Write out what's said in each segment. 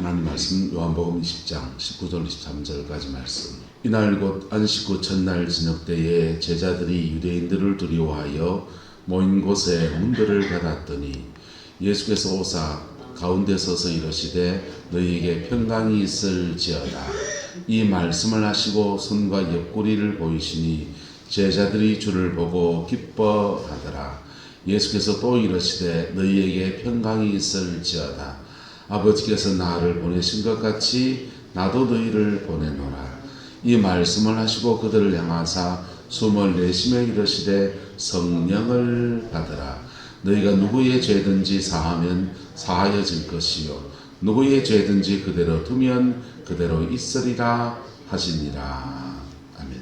하나님 말씀 요한복음 20장 19절 23절까지 말씀. 이날 곧 안식 후 첫날 저녁 때에 제자들이 유대인들을 두려워하여 모인 곳에 문들을 닫았더니 예수께서 오사 가운데 서서 이르시되 너희에게 평강이 있을지어다. 이 말씀을 하시고 손과 옆구리를 보이시니 제자들이 주를 보고 기뻐하더라. 예수께서 또 이르시되 너희에게 평강이 있을지어다. 아버지께서 나를 보내신 것 같이 나도 너희를 보내노라. 이 말씀을 하시고 그들을 향하사 숨을 내쉬며 이르시되 성령을 받으라. 너희가 누구의 죄든지 사하면 사하여질 것이요 누구의 죄든지 그대로 두면 그대로 있으리라 하시니라. 아멘.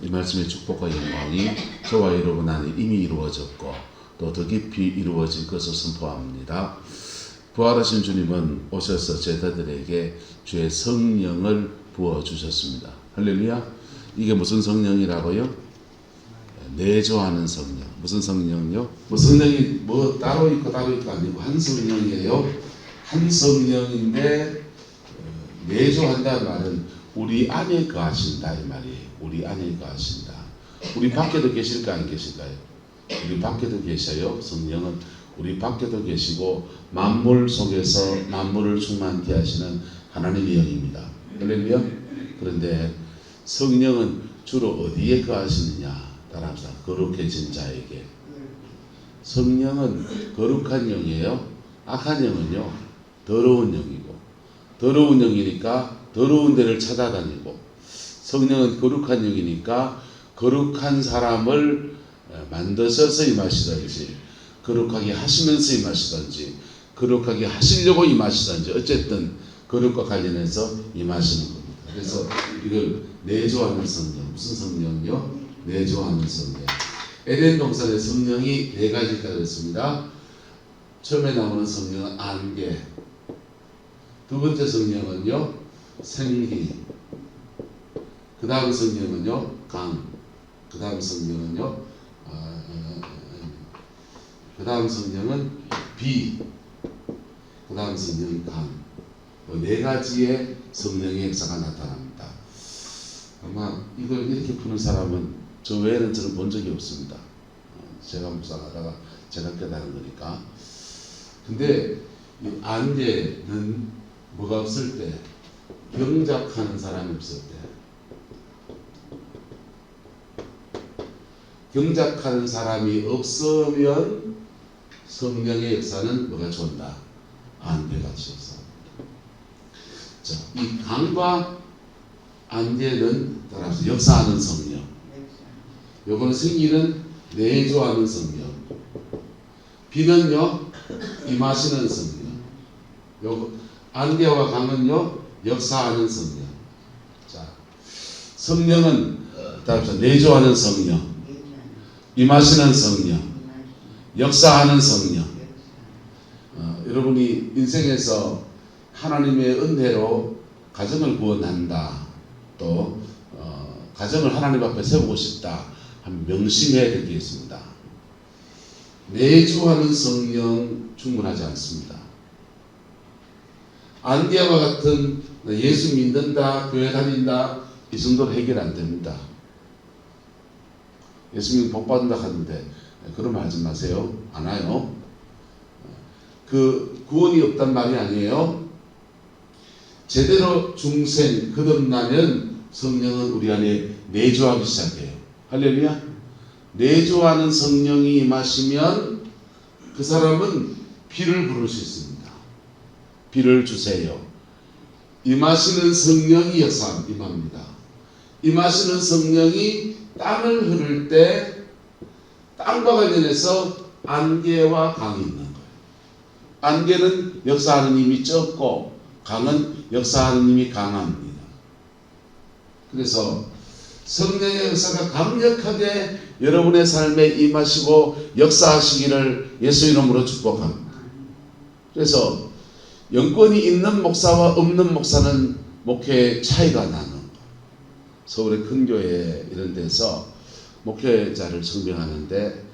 이 말씀의 축복과 영광이 저와 여러분 안에 이미 이루어졌고 또 더 깊이 이루어질 것을 선포합니다. 부활하신 주님은 오셔서 제자들에게 주의 성령을 부어주셨습니다. 할렐루야. 이게 무슨 성령이라고요? 내조하는 성령. 무슨 성령요? 뭐 성령이 뭐 따로 있고 아니고 한 성령이에요. 한 성령인데 내조한다는 말은 우리 안에 거하신다 이 말이에요. 우리 안에 거하신다. 우리 밖에도 계실까 안 계실까요? 우리 밖에도 계셔요. 성령은 우리 밖에도 계시고 만물 속에서 만물을 충만케 하시는 하나님의 영입니다. 할렐루야. 그런데 성령은 주로 어디에 거하시느냐? 따라합시다. 거룩해진 자에게. 성령은 거룩한 영이에요. 악한 영은요 더러운 영이고, 더러운 영이니까 더러운 데를 찾아다니고, 성령은 거룩한 영이니까 거룩한 사람을 만드셔서 임하시든지 거룩하게 하시면서 임하시든지 거룩하게 하시려고 임하시든지 어쨌든 거룩과 관련해서 임하시는 겁니다. 그래서 이걸 내조하는 성령. 무슨 성령이요? 내조하는 성령. 에덴 동산의 성령이 네 가지가 있습니다. 처음에 나오는 성령은 안개. 두 번째 성령은요 생기. 그 다음 성령은요 강. 그 다음 성령은요 그 다음 성령은 비. 그 다음 성령은 강. 네 가지의 성령의 역사가 나타납니다. 아마 이걸 이렇게 푸는 사람은 저 외에는 저는 본 적이 없습니다. 제가 묵상하다가 제가 깨달은 거니까. 근데 이 안개는 뭐가 없을 때, 경작하는 사람이 없을 때, 경작하는 사람이 없으면 성령의 역사는 뭐가 좋다? 안개같이 역사합니다. 자, 이 강과 안개는 따라서 역사하는 성령. 요거는 생기는 내조하는 성령. 비는요 임하시는 성령. 요거 안개와 강은요 역사하는 성령. 자, 성령은 따라서 내조하는 성령, 임하시는 성령, 역사하는 성령. 여러분이 인생에서 하나님의 은혜로 가정을 구원한다, 또 가정을 하나님 앞에 세우고 싶다 하면 명심해야 될 게 있습니다. 내조하는 성령 충분하지 않습니다. 안개와 같은 예수 믿는다, 교회 다닌다 이 정도로 해결 안 됩니다. 예수 믿으면 복 받는다 하는데 그런 말 하지 마세요. 안 와요. 그 구원이 없단 말이 아니에요. 제대로 중생 거듭나면 성령은 우리 안에 내조하기 시작해요. 할렐루야. 내조하는 성령이 임하시면 그 사람은 비를 부를 수 있습니다. 비를 주세요. 임하시는 성령이 임합니다. 임하시는 성령이 땅을 흐를 때 땅과 관련해서 안개와 강이 있는 거예요. 안개는 역사하는 힘이 적고 강은 역사하는 힘이 강합니다. 그래서 성령의 역사가 강력하게 여러분의 삶에 임하시고 역사하시기를 예수 이름으로 축복합니다. 그래서 영권이 있는 목사와 없는 목사는 목회의 차이가 나는 거예요. 서울의 큰 교회 이런 데서 목회자를 증명하는데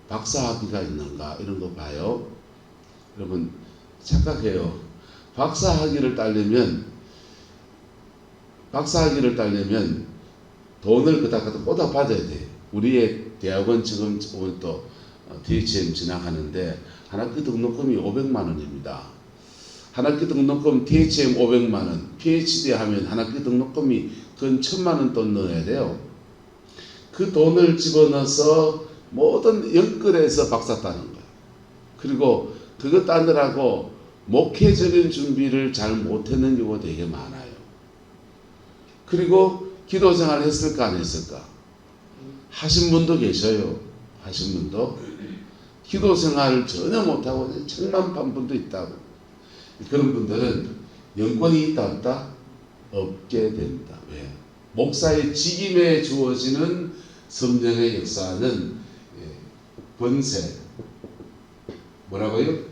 박사 학위가 있는가 이런 거 봐요. 여러분 착각해요. 박사학위를 따려면 돈을 그다가 꽂아 받아야 돼. 우리의 대학원 지금 오늘 또 DHM 진학하는데 한 학기 등록금이 500만 원입니다. 한 학기 등록금 DHM 500만 원, PhD 하면 한 학기 등록금이 근 1000만 원 돈 넣어야 돼요. 그 돈을 집어넣어서 모든 연끌에서 박사 따는 거예요. 그리고 그거 따느라고 목회적인 준비를 잘 못했는 경우가 되게 많아요. 그리고 기도 생활을 했을까 안 했을까? 하신 분도 계셔요. 하신 분도. 기도 생활을 전혀 못하고 책만 판 분도 있다고. 그런 분들은 영권이 있다 없다? 없게 됩니다. 왜? 목사의 직임에 주어지는 성령의 역사는 권세. 뭐라고요?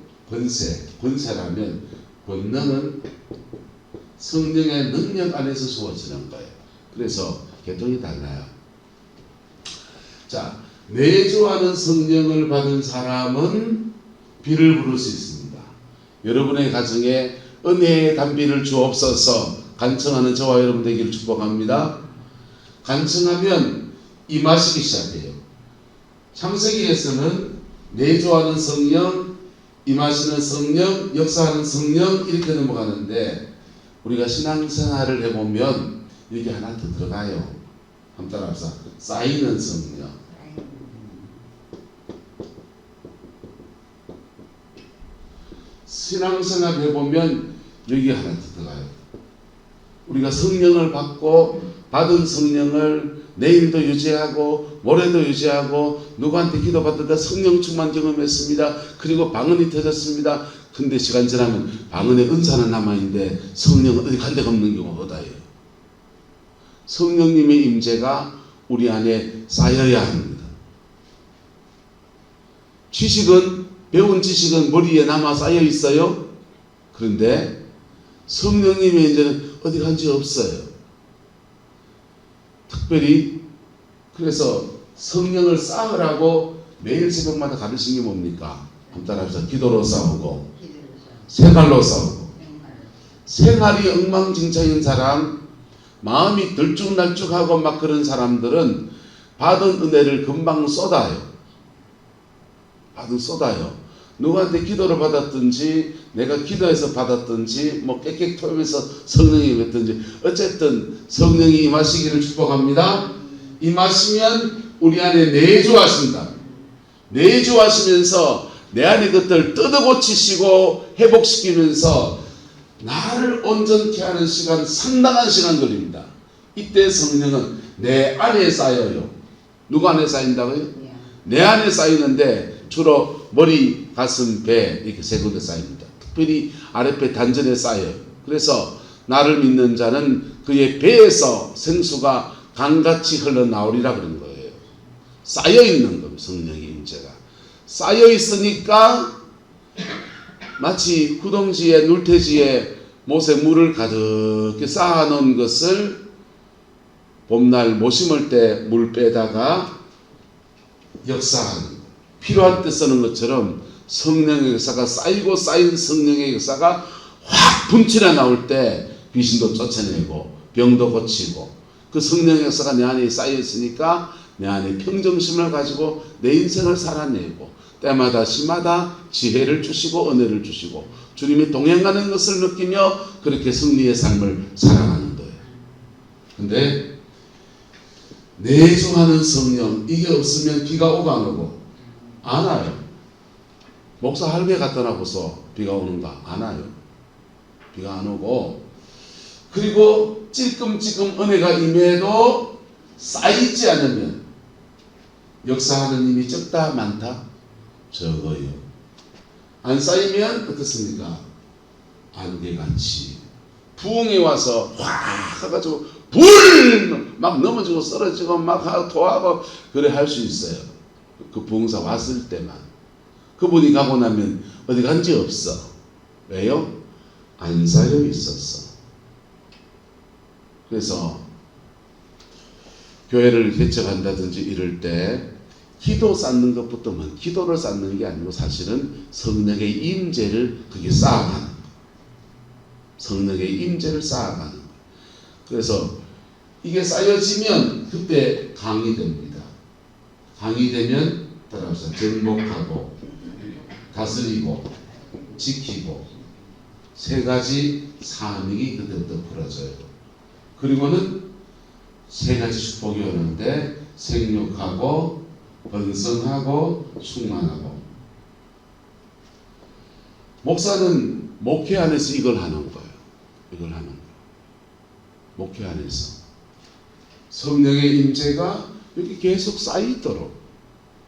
권세라면 권능은 성령의 능력 안에서 주어지는 거예요. 그래서 계통이 달라요. 자, 내주하는 성령을 받은 사람은 비를 부를 수 있습니다. 여러분의 가정에 은혜의 단비를 주옵소서 간청하는 저와 여러분 되기를 축복합니다. 간청하면 임하시기 시작해요. 창세기에서는 내주하는 성령, 임하시는 성령, 역사하는 성령 이렇게 넘어가는데 우리가 신앙생활을 해보면 여기 하나 더 들어가요. 한번 따라합시다. 쌓이는 성령. 신앙생활 해보면 여기 하나 더 들어가요. 우리가 성령을 받은 성령을 내일도 유지하고 모레도 유지하고 누구한테 기도받다가 성령 충만 경험했습니다. 그리고 방언이 터졌습니다. 근데 시간 지나면 방언의 은사는 남아있는데 성령은 어디 간 데가 없는 경우가 허다해요. 성령님의 임재가 우리 안에 쌓여야 합니다. 배운 지식은 머리에 남아 쌓여 있어요. 그런데 성령님의 임재는 어디 간지 없어요. 특별히 그래서 성령을 쌓으라고 매일 새벽마다 가르친 게 뭡니까? 한번 따라합시다. 기도로 싸우고 생활로 싸우고. 생활이 엉망진창인 사람, 마음이 들쭉날쭉하고 막 그런 사람들은 받은 은혜를 금방 쏟아요. 누구한테 기도를 받았든지 내가 기도해서 받았든지 뭐 깨끗하면서 성령이 임했든지 어쨌든 성령이 임하시기를 축복합니다. 임하시면 우리 안에 내주하신다. 내주하시면서 내 안에 것들 뜯어고치시고 회복시키면서 나를 온전케 하는 시간, 상당한 시간 걸립니다. 이때 성령은 내 안에 쌓여요. 누구 안에 쌓인다고요? 내 안에 쌓이는데 주로 머리, 가슴, 배 이렇게 세 군데 쌓입니다. 특별히 아랫배 단전에 쌓여요. 그래서 나를 믿는 자는 그의 배에서 생수가 강같이 흘러나오리라 그런 거예요. 쌓여있는 겁니다. 성령의 임재가 쌓여있으니까 마치 후동지에 눌태지에 못에 물을 가득히 쌓아놓은 것을 봄날 못 심을 때 물 빼다가 역사하는 필요한 때 쓰는 것처럼 성령의 역사가 쌓이고 쌓인 성령의 역사가 확 분출해 나올 때 귀신도 쫓아내고 병도 고치고 그 성령의 역사가 내 안에 쌓여 있으니까 내 안에 평정심을 가지고 내 인생을 살아내고 때마다 시마다 지혜를 주시고 은혜를 주시고 주님이 동행하는 것을 느끼며 그렇게 승리의 삶을 살아가는 거예요. 근데 내주하는 성령 이게 없으면 비가 오고 안 오고? 안 와요. 목사 할배 갖다 놔고서 비가 오는가? 안 와요. 비가 안 오고 그리고 찔끔찔끔 은혜가 임해도 쌓이지 않으면 역사하는 힘이 적다 많다? 적어요. 안 쌓이면 어떻습니까? 안개같이 부흥이 와서 확 해가지고 불 막 넘어지고 쓰러지고 막 토하고 그래 할 수 있어요. 그 부흥사 왔을 때만. 그분이 가고 나면 어디 간지 없어. 왜요? 안 쌓여 있었어. 그래서 교회를 개척한다든지 이럴 때 기도 쌓는 것부터 기도를 쌓는 게 아니고 사실은 성령의 임재를 그게 쌓아가는 거예요. 성령의 임재를 쌓아가는 거예요. 그래서 이게 쌓여지면 그때 강이 됩니다. 강이 되면 따라서 정복하고 다스리고 지키고 세 가지 사명이 그때부터 벌어져요. 그리고는 세 가지 축복이 오는데 생육하고 번성하고 충만하고. 목사는 목회 안에서 이걸 하는 거예요. 이걸 하는 거예요. 목회 안에서 성령의 임재가 여기 계속 쌓이도록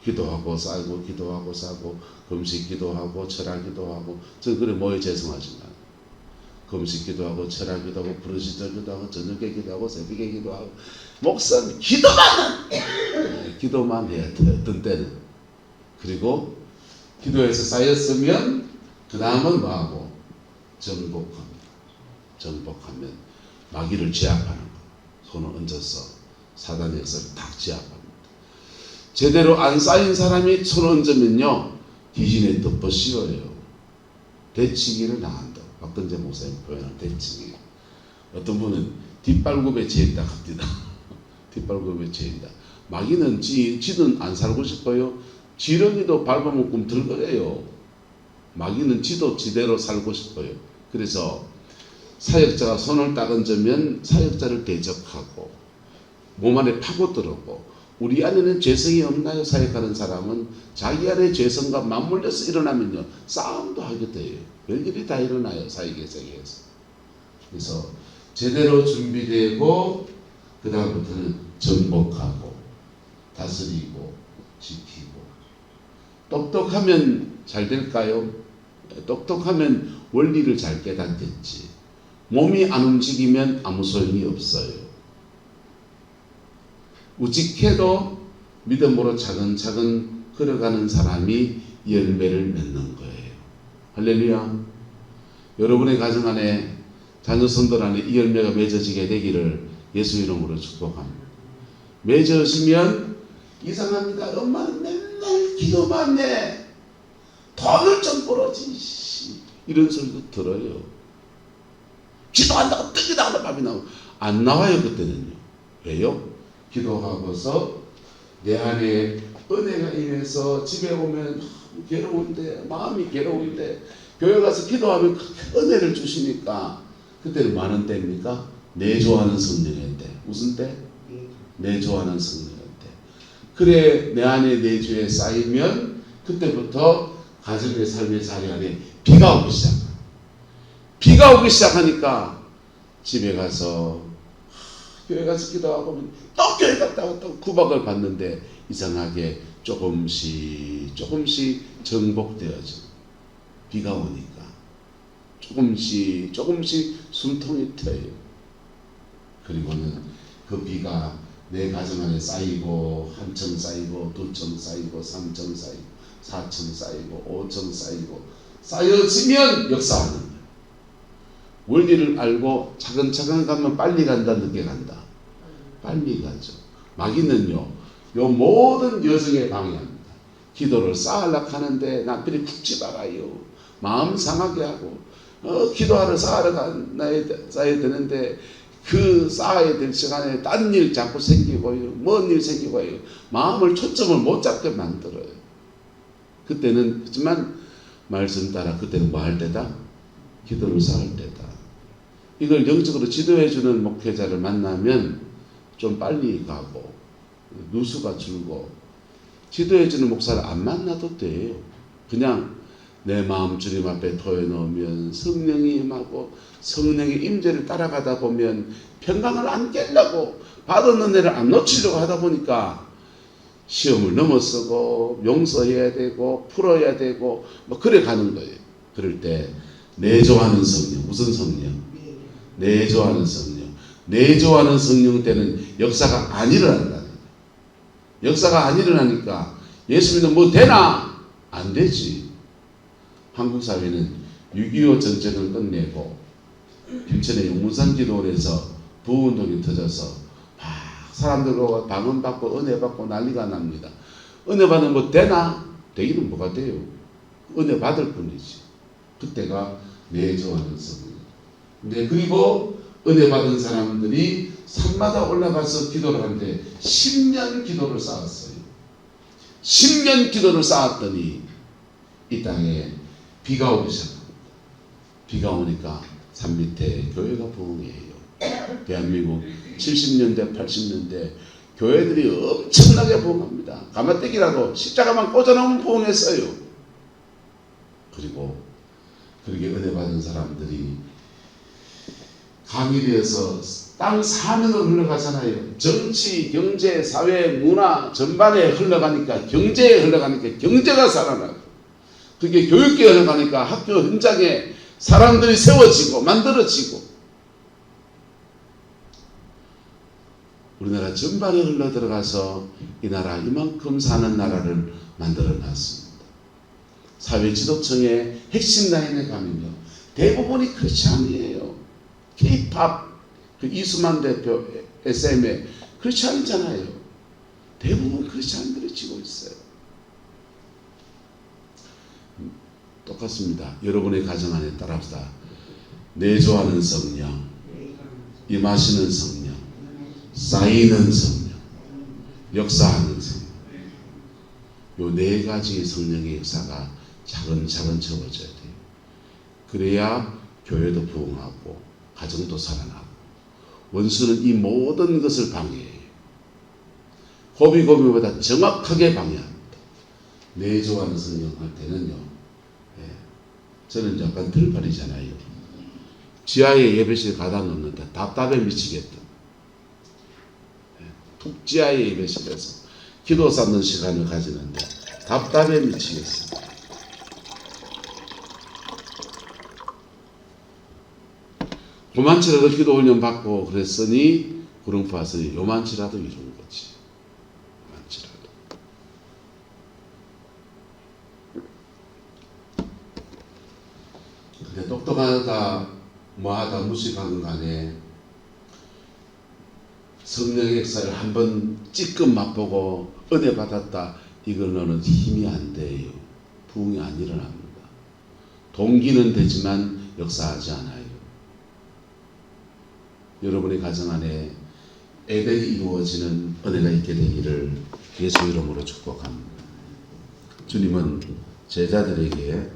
기도하고 쌓이고 기도하고 쌓고 금식 기도하고 철학 기도하고. 저 그래 뭐에 죄송하지만 금식 기도하고 철학 기도하고 부르짖어 기도하고 저녁에 기도하고 새벽에 기도하고. 목사는 기도만 해야 돼요. 어떤 때는. 그리고 기도에서 쌓였으면 그 다음은 뭐하고 정복합니다. 정복하면 마귀를 제압하는 거. 손을 얹어서 사단의 역사를 딱 제압합니다. 제대로 안 쌓인 사람이 손을 얹으면요 귀신의 덮어 씌워요. 대치기를 당한다. 박근재 목사님 표현한 대치기. 어떤 분은 뒷발굽에 채인다 합니다. 뒷발굽에 채인다. 마귀는 지는 안 살고 싶어요. 지렁이도 밟아먹고 들거려요. 마귀는 지도 지대로 살고 싶어요. 그래서 사역자가 손을 딱 얹으면 사역자를 대적하고 몸 안에 파고들고. 우리 안에는 죄성이 없나요? 사역하는 사람은 자기 안에 죄성과 맞물려서 일어나면요 싸움도 하게 돼요. 별일이 다 일어나요. 사역의 세계에서. 그래서 제대로 준비되고 그 다음부터는 정복하고 다스리고 지키고. 똑똑하면 잘 될까요? 똑똑하면 원리를 잘 깨닫겠지. 몸이 안 움직이면 아무 소용이 없어요. 우직해도 믿음으로 차근차근 걸어가는 사람이 열매를 맺는 거예요. 할렐루야. 여러분의 가정 안에 자녀 손들 안에 이 열매가 맺어지게 되기를 예수 이름으로 축복합니다. 맺어지면 이상합니다. 엄마는 맨날 기도만 해. 돈을 좀 벌어지. 이런 소리도 들어요. 기도한다고 뜨기도 하고 밥이 나오고. 안 나와요 그때는요. 왜요? 기도하고서 내 안에 은혜가 임해서 집에 오면 괴로운데 마음이 괴로운데 교회 가서 기도하면 은혜를 주시니까 그때는 많은 때입니까? 내조하는 성령의 때. 무슨 때? 내조하는 성령의 때. 그래 내 안에 내조에 쌓이면 그때부터 가정의 삶의 자리 안에 비가 오기 시작합니다. 비가 오기 시작하니까 집에 가서 교회 가서 기도하고 또 교회 갔다가 또 구박을 받는데 이상하게 조금씩 정복되어져. 비가 오니까 조금씩 숨통이 트여요. 그리고는 그 비가 내 가정 안에 쌓이고 한 층 쌓이고 두 층 쌓이고 3층 쌓이고 4층 쌓이고 5층 쌓이고 쌓여지면 역사하는 거예요. 원리를 알고 차근차근 가면 빨리 간다 늦게 간다. 빨리 가죠. 마귀는요 요 모든 여정에 방해합니다. 기도를 쌓으려고 하는데 남편이 쿡 집어가요. 마음 상하게 하고 기도하러 쌓아야 되는데 그 쌓아야 될 시간에 딴 일 자꾸 생기고요. 먼 일 생기고요. 마음을 초점을 못 잡게 만들어요. 그때는 하지만 말씀 따라 그때는 뭐 할 때다? 기도를 쌓을 때다. 이걸 영적으로 지도해주는 목회자를 만나면 좀 빨리 가고 누수가 줄고. 지도해주는 목사를 안 만나도 돼요. 그냥 내 마음 주님 앞에 토해놓으면 성령이 임하고 성령의 임재를 따라가다 보면 평강을 안 깨려고 받은 은혜를 안 놓치려고 하다 보니까 시험을 넘어서고 용서해야 되고 풀어야 되고 뭐 그래 가는 거예요. 그럴 때 내조하는 성령. 무슨 성령? 내조하는 성령. 내조하는 성령 때는 역사가 안 일어난다. 역사가 안 일어나니까 예수 믿으면 뭐 되나? 안 되지. 한국 사회는 6.25 전쟁을 끝내고 김천의 용문산 기도원에서 부흥운동이 터져서 막 사람들과 방언받고 은혜받고 난리가 납니다. 은혜 받으면 뭐 되나? 되기는 뭐가 돼요? 은혜 받을 뿐이지. 그때가 내조하는 성령. 네, 그리고 은혜 받은 사람들이 산마다 올라가서 기도를 하는데 10년 기도를 쌓았어요. 10년 기도를 쌓았더니 이 땅에 비가 오기 시작합니다. 비가 오니까 산 밑에 교회가 부흥해요. 대한민국 70년대 80년대 교회들이 엄청나게 부흥합니다. 가마떼기라도 십자가만 꽂아놓으면 부흥했어요. 그리고 그렇게 은혜 받은 사람들이 강일에서 땅 사면으로 흘러가잖아요. 정치, 경제, 사회, 문화 전반에 흘러가니까 경제에 흘러가니까 경제가 살아나고 그게 교육계에 흘러가니까 학교 현장에 사람들이 세워지고 만들어지고 우리나라 전반에 흘러 들어가서 이 나라 이만큼 사는 나라를 만들어 놨습니다. 사회지도청의 핵심 라인에 가면요. 대부분이 크리스찬이에요. K-팝 그 이수만 대표 SM에 크리스찬이잖아요. 대부분 크리스찬들이 지고 있어요. 똑같습니다. 여러분의 가정 안에 따라서 내조하는 성령, 임하시는 성령, 쌓이는 성령, 역사하는 성령. 요 네 가지의 성령의 역사가 차근차근 채워져야 돼요. 그래야 교회도 부흥하고 가정도 살아나고 원수는 이 모든 것을 방해해요. 고비고비보다 정확하게 방해합니다. 내조하는 성령 할 때는요. 저는 약간 들팔이잖아요. 지하에 예배실 가다 놓는다. 답답해 미치겠다. 툭 지하에 예배실에서 기도 쌓는 시간을 가지는데 답답해 미치겠어. 요만치라도 기도 훈련 받고 그랬으니 구름포 왔으니 요만치라도 이룬 거지. 요만치라도. 근데 똑똑하다 뭐하다 무식하건 간에 성령의 역사를 한번 찌끔 맛보고 은혜 받았다 이걸로는 힘이 안 돼요. 부흥이 안 일어납니다. 동기는 되지만 역사하지 않아요. 여러분의 가정 안에 에덴이 이루어지는 은혜가 있게 되기를 예수 이름으로 축복합니다. 주님은 제자들에게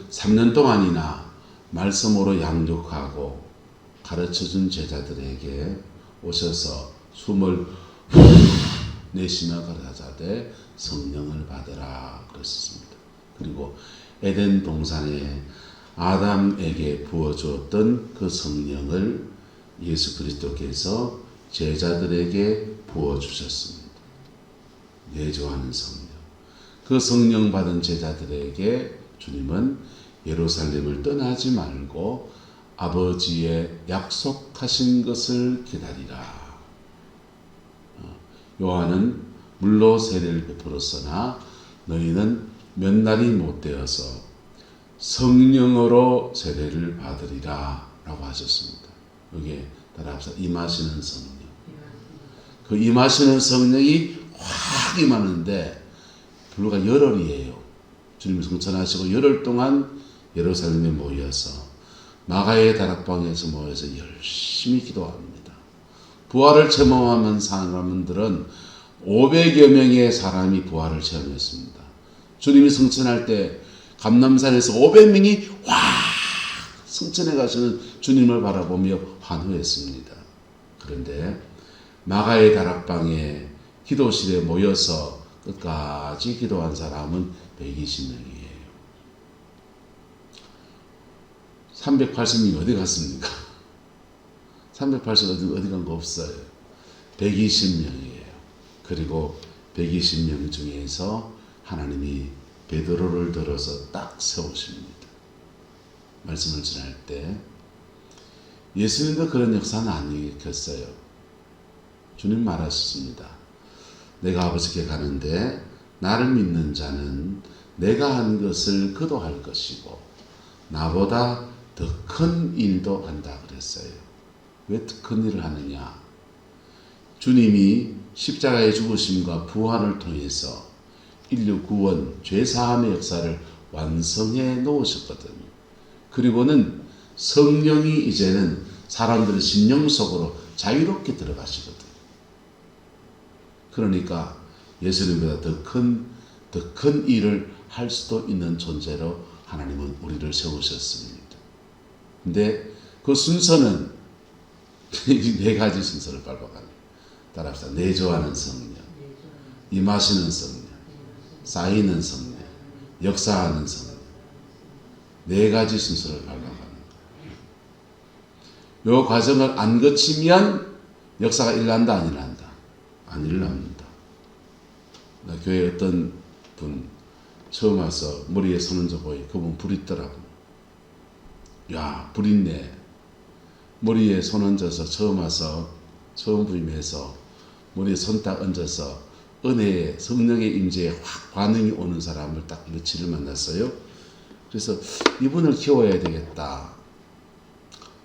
3년 동안이나 말씀으로 양육하고 가르쳐준 제자들에게 오셔서 숨을 내쉬며 가라사대 성령을 받으라 그랬습니다. 그리고 에덴 동산에 아담에게 부어주었던 그 성령을 예수 그리스도께서 제자들에게 부어주셨습니다. 내조하는 성령. 그 성령 받은 제자들에게 주님은 예루살렘을 떠나지 말고 아버지의 약속하신 것을 기다리라. 요한은 물로 세례를 베풀었으나 너희는 몇 날이 못 되어서 성령으로 세례를 받으리라 라고 하셨습니다. 여기에 따라서 임하시는 성령. 그 임하시는 성령이 확 임하는데 불과 열흘이에요. 주님이 성천하시고 열흘 동안 예루살렘에 모여서 마가의 다락방에서 모여서 열심히 기도합니다. 부활을 체험하는 사람들은 500여 명의 사람이 부활을 체험했습니다. 주님이 성천할 때 감람산에서 500명이 확 성천에 가시는 주님을 바라보며 환호했습니다. 그런데 마가의 다락방에 기도실에 모여서 끝까지 기도한 사람은 120명이에요. 380명이 어디 갔습니까? 380 어디 간 거 없어요. 120명이에요. 그리고 120명 중에서 하나님이 베드로를 들어서 딱 세우십니다. 말씀을 전할 때 예수님도 그런 역사는 아니겠어요. 주님 말하셨습니다. 내가 아버지께 가는데 나를 믿는 자는 내가 한 것을 그도 할 것이고 나보다 더 큰 일도 한다 그랬어요. 왜 더 큰 일을 하느냐? 주님이 십자가의 죽으심과 부활을 통해서 인류 구원, 죄사함의 역사를 완성해 놓으셨거든요. 그리고는 성령이 이제는 사람들의 심령 속으로 자유롭게 들어가시거든. 그러니까 예수님보다 더 큰 일을 할 수도 있는 존재로 하나님은 우리를 세우셨습니다. 근데 그 순서는 이 네 가지 순서를 밟아가는, 따라합시다. 내조하는 성령, 임하시는 성령, 쌓이는 성령, 역사하는 성령. 네 가지 순서를 밟아가는 거예요. 이 과정을 안 거치면 역사가 일어난다, 안 일어난다? 안 일어납니다. 나 교회 어떤 분 처음 와서 머리에 손 얹어 보이, 그분 불 있더라고. 야, 불 있네. 머리에 손 얹어서 처음 와서, 처음 부임해서 머리에 손 딱 얹어서 은혜의 성령의 임재에 확 반응이 오는 사람을 딱 며칠을 만났어요. 그래서 이분을 키워야 되겠다.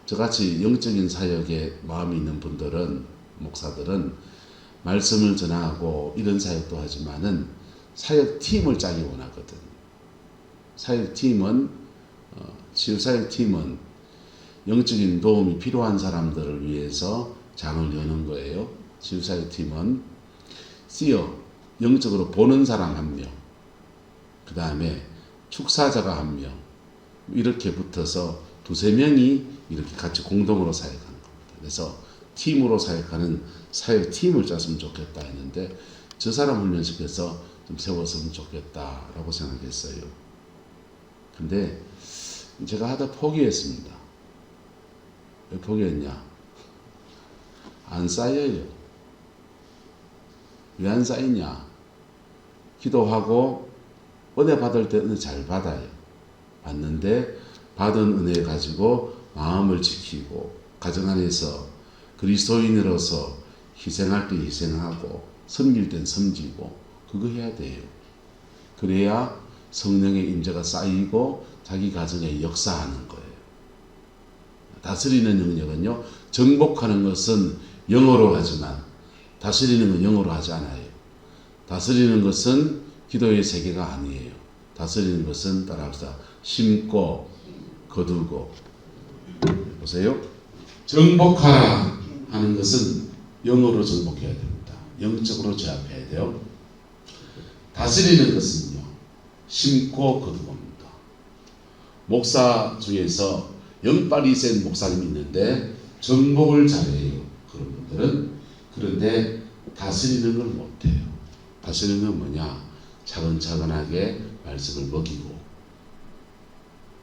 저같이 영적인 사역에 마음이 있는 분들은, 목사들은 말씀을 전하고 이런 사역도 하지만은 사역팀을 짜기 원하거든. 사역팀은, 치유사역팀은 영적인 도움이 필요한 사람들을 위해서 장을 여는 거예요. 치유사역팀은 영적으로 보는 사람 1명, 그 다음에 축사자가 1명, 이렇게 붙어서 2-3명이 이렇게 같이 공동으로 사역하는 겁니다. 그래서 팀으로 사역하는 사역팀을 짰으면 좋겠다 했는데, 저 사람 훈련시켜서 좀 세웠으면 좋겠다라고 생각했어요. 근데 제가 하다 포기했습니다. 왜 포기했냐? 안 쌓여요. 왜 안 쌓이냐? 기도하고 은혜 받을 때 은혜 잘 받아요. 받는데 받은 은혜 가지고 마음을 지키고 가정 안에서 그리스도인으로서 희생할 때 희생하고 섬길 땐 섬기고 그거 해야 돼요. 그래야 성령의 임재가 쌓이고 자기 가정에 역사하는 거예요. 다스리는 영역은요, 정복하는 것은 영어로 하지만 다스리는 건 영어로 하지 않아요. 다스리는 것은 기도의 세계가 아니에요. 다스리는 것은 따라합시다. 심고 거두고. 보세요. 정복하라 하는 것은 영어로 정복해야 됩니다. 영적으로 제압해야 돼요. 다스리는 것은요, 심고 거두고입니다. 목사 중에서 영빨이 센 목사님이 있는데 정복을 잘해요. 그런 분들은. 그런데 다스리는 걸 못해요. 다스리는 건 뭐냐? 차근차근하게 말씀을 먹이고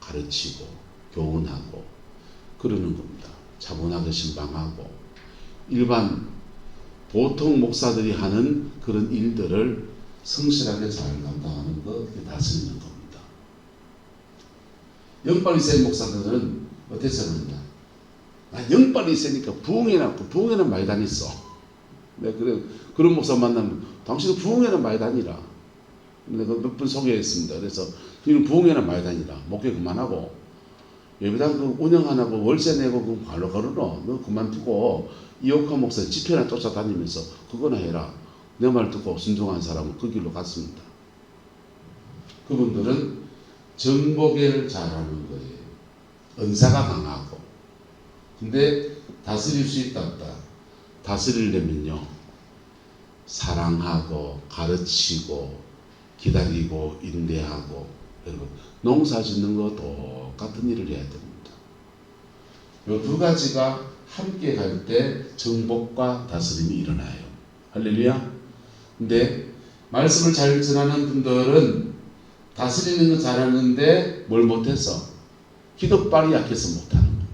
가르치고 교훈하고 그러는 겁니다. 차분하게 신방하고 일반 보통 목사들이 하는 그런 일들을 성실하게 잘 감당하는 것, 그게 다스리는 겁니다. 영빨이 센 목사들은 어떻게 생각하냐? 영빨이 세니까 부흥회는 많이 다녔어. 내가 그런 목사 만나면 당신은 부흥회는 많이 다니라. 내가 몇 분 소개했습니다. 그래서 너는 부흥회는 많이 다니라. 목회 그만하고 예배당 그 운영 안 하고 월세 내고 그 발로 걸어놔. 너 그만두고 이옥한 목사 집회나 쫓아다니면서 그거나 해라. 내 말 듣고 순종한 사람은 그 길로 갔습니다. 그분들은 정복을 잘하는 거예요. 은사가 강하고. 근데 다스릴 수 있다 없다. 다스리려면요, 사랑하고 가르치고 기다리고 인내하고, 여러분 농사 짓는 거 똑같은 일을 해야 됩니다. 이 두 가지가 함께 갈 때 정복과 다스림이 일어나요. 할렐루야. 근데 말씀을 잘 전하는 분들은 다스리는 거 잘하는데 뭘 못해서? 기도빨이 약해서 못하는 겁니다.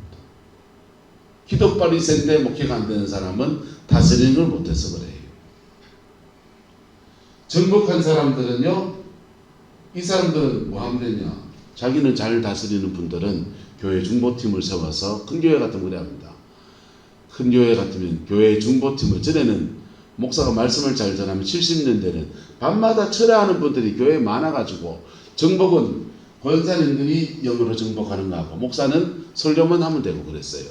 기도빨이 센데 목회가 안 되는 사람은 다스리는 걸 못해서 그래요. 정복한 사람들은요, 이 사람들은 뭐 하면 되냐? 자기는 잘 다스리는 분들은 교회 중보팀을 세워서, 큰 교회 같은 거 그래야 합니다. 큰 교회 같으면 교회 중보팀을, 전에는 목사가 말씀을 잘 전하면 70년대는 밤마다 철회하는 분들이 교회에 많아가지고, 정복은 권사님들이 영으로 정복하는 거하고 목사는 설교만 하면 되고 그랬어요.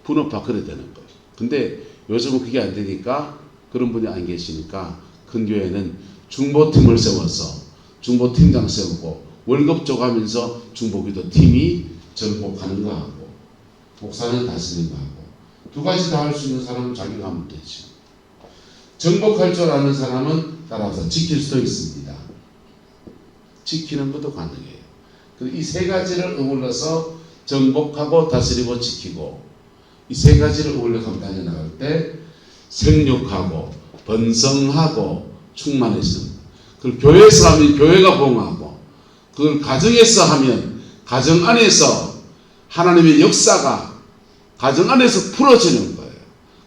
분업화 그래 되는 거예요. 근데 요즘은 그게 안 되니까, 그런 분이 안 계시니까 큰 교회는 중보팀을 세워서 중보팀장 세우고 월급 줘가면서 중보기도 팀이 정복하는 거 하고 목사는 다스리는 거 하고 두 가지 다 할 수 있는 사람은 자기가 하면 되죠. 정복할 줄 아는 사람은 따라서 지킬 수도 있습니다. 지키는 것도 가능해요. 이 세 가지를 어울러서 정복하고 다스리고 지키고 이 세 가지를 어울려서 달려나갈 때 생육하고 번성하고 충만해집니다. 그걸 교회에서 하면 교회가 봉하고 그걸 가정에서 하면 가정 안에서 하나님의 역사가 가정 안에서 풀어지는 거예요.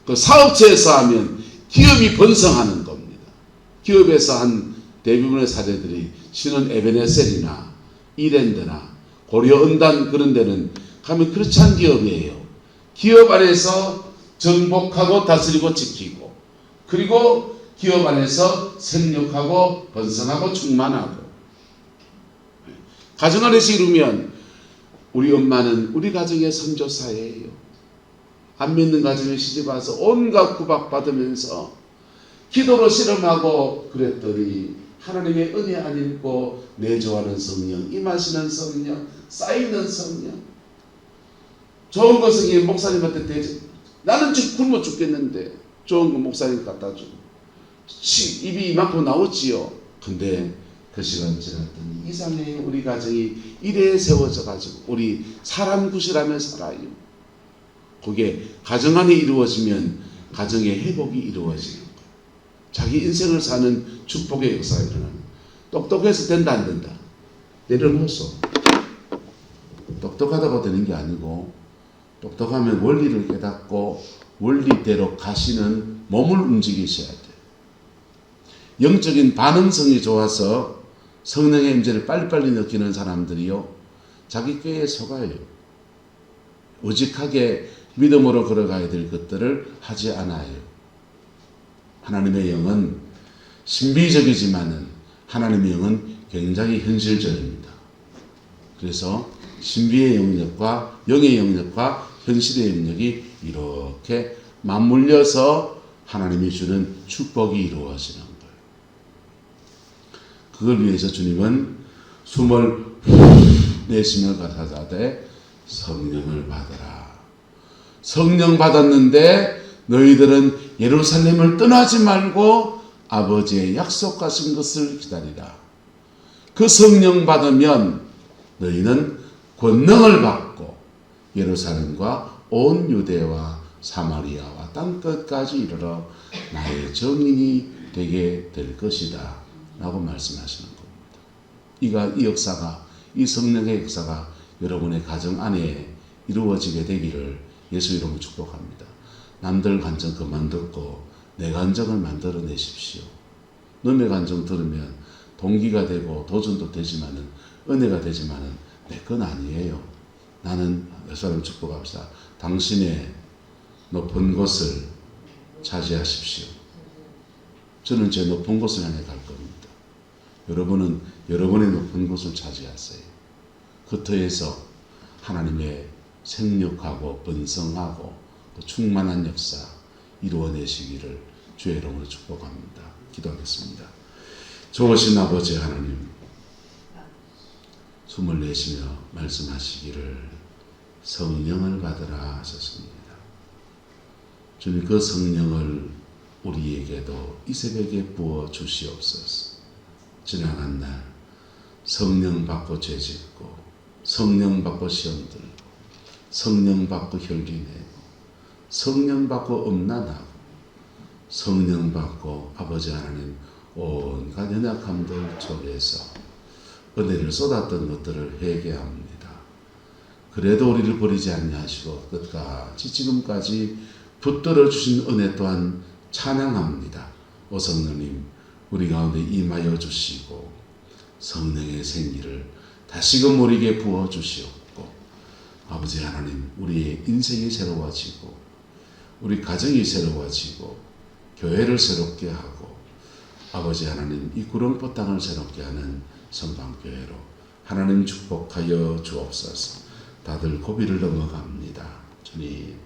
그 사업체에서 하면 기업이 번성하는 겁니다. 기업에서 한 대부분의 사례들이 신은 에베네셀이나 이랜드나 고려은단 그런 데는 가면 그렇지 않은 기업이에요. 기업 안에서 정복하고 다스리고 지키고 그리고 기업 안에서 생육하고 번성하고 충만하고 가정 안에서 이루면 우리 엄마는 우리 가정의 선교사예요. 안 믿는 가정에 시집와서 온갖 구박받으면서 기도로 실험하고 그랬더니 하나님의 은혜 안 읽고 내조하는 성령, 임하시는 성령, 쌓이는 성령 좋은 것은 목사님한테 대접 나는 지금 굶어 죽겠는데 좋은 거 목사님 갖다 주고 입이 이만큼 나오지요. 근데 그 시간 지났더니 이상해요. 우리 가정이 이래 세워져 가지고 우리 사람 구실하며 살아요. 그게 가정 안에 이루어지면 가정의 회복이 이루어지는 거예요. 자기 인생을 사는 축복의 역사가 일어납니다. 똑똑해서 된다 안 된다? 내려놓소. 똑똑하다고 되는 게 아니고 똑똑하면 원리를 깨닫고 원리대로 가시는 몸을 움직이셔야 돼요. 영적인 반응성이 좋아서 성령의 임재를 빨리빨리 느끼는 사람들이요. 자기 꾀에 속아요. 오직하게 믿음으로 걸어가야 될 것들을 하지 않아요. 하나님의 영은 신비적이지만은 하나님의 영은 굉장히 현실적입니다. 그래서 신비의 영역과 영의 영역과 현실의 영역이 이렇게 맞물려서 하나님이 주는 축복이 이루어지는 거예요. 그걸 위해서 주님은 숨을 내쉬며 가라사대 성령을 받아라. 성령 받았는데 너희들은 예루살렘을 떠나지 말고 아버지의 약속하신 것을 기다리라. 그 성령 받으면 너희는 권능을 받고 예루살렘과 온 유대와 사마리아와 땅끝까지 이르러 나의 증인이 되게 될 것이다 라고 말씀하시는 겁니다. 이 역사가 이 성령의 역사가 여러분의 가정 안에 이루어지게 되기를 예수 이름으로 축복합니다. 남들 간증 그만 듣고 내 간증을 만들어내십시오. 남의 간증 들으면 동기가 되고 도전도 되지만은 은혜가 되지만은 내 건 아니에요. 나는 예수님 축복합시다. 당신의 높은 곳을 차지하십시오. 저는 제 높은 곳을 향해 갈 겁니다. 여러분은 여러분의 높은 곳을 차지하세요. 그 터에서 하나님의 생육하고 번성하고 또 충만한 역사 이루어내시기를 주의 이름으로 축복합니다. 기도하겠습니다. 좋으신 아버지 하나님, 숨을 내쉬며 말씀하시기를 성령을 받으라 하셨습니다. 주님, 그 성령을 우리에게도 이 새벽에 부어 주시옵소서. 지나간 날 성령 받고 죄짓고 성령 받고 시험 들고 성령 받고 혈기내고 성령 받고 음란하고 성령 받고 아버지 하나님 온갖 연약함들 속에서 은혜를 쏟았던 것들을 회개합니다. 그래도 우리를 버리지 아니하시고 끝까지 지금까지 붙들어 주신 은혜 또한 찬양합니다. 오 성령님, 우리 가운데 임하여 주시고 성령의 생기를 다시금 우리에게 부어 주시옵고 아버지 하나님, 우리의 인생이 새로워지고 우리 가정이 새로워지고 교회를 새롭게 하고 아버지 하나님, 이 구름포 땅을 새롭게 하는 성방교회로 하나님 축복하여 주옵소서. 다들 고비를 넘어갑니다. 주님,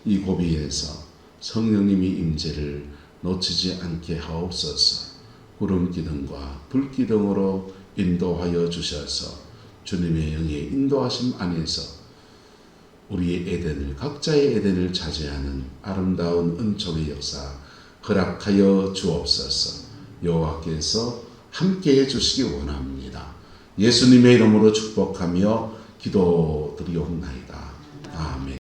이 고비에서 성령님이 임재를 놓치지 않게 하옵소서. 구름 기둥과 불 기둥으로 인도하여 주셔서 주님의 영의 인도하심 안에서 우리의 에덴을, 각자의 에덴을 차지하는 아름다운 은총의 역사 허락하여 주옵소서. 여호와께서 함께해 주시기 원합니다. 예수님의 이름으로 축복하며 기도드리옵나이다. 아멘.